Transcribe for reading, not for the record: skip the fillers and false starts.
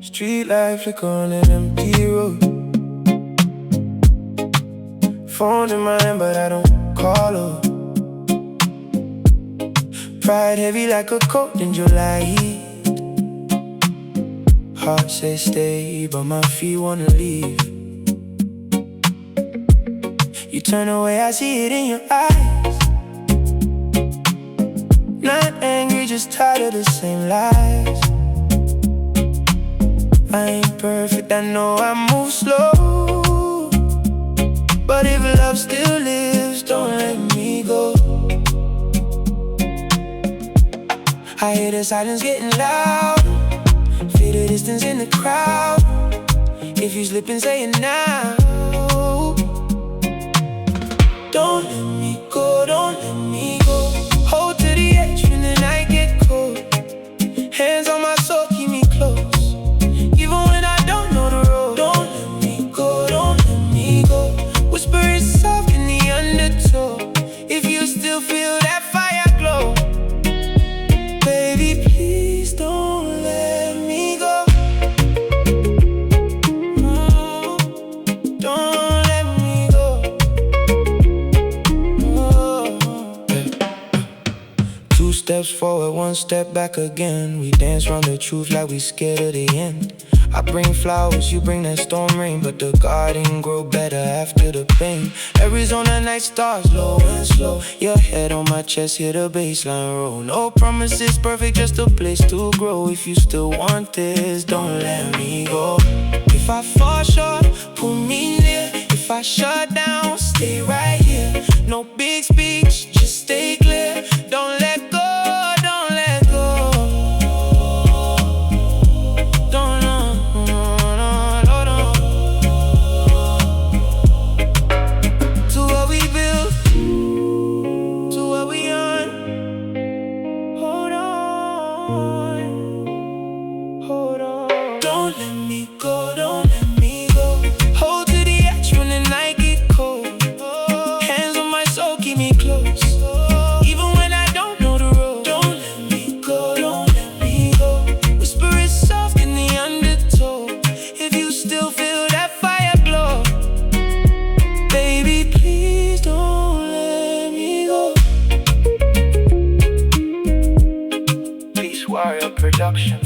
Street life like on an empty road. Phone in my hand but I don't call her. Pride heavy like a coat in July heat. Heart says stay but my feet wanna leave. You turn away, I see it in your eyes. Not angry, just tired of the same lies. I ain't perfect, I know I move slow, but if love still lives, don't let me go. I hear the silence getting loud, feel the distance in the crowd. If you slip and say it now, don't let me go, don't let me go. Hold to the edge when the night get cold. Hands on my soul, keep me close. Even when I don't know the road. Don't let me go, don't let me go. Whisper it soft in the undertow. If you still feel that fire glow, baby, please don't let me go. Don't let me go. Two steps forward, one step back again. We dance round the truth like we scared of the end. I bring flowers, you bring that storm rain, but the garden grow better after the pain. Arizona night stars, low and slow. Your head on my chest, hear the baseline roll. No promises perfect, just a place to grow. If you still want this, don't let me go. If I fall short, pull me near. If I shut down, stay right here. No big speech, just stay clear. Don't let go. Don't let me go, don't let me go. Hold to the edge when the night get cold. Hands on my soul, keep me close. Even when I don't know the road. Don't let me go, don't let me go. Whisper it soft in the undertow. If you still feel that fire glow, baby, please don't let me go. Peacewarrior Production.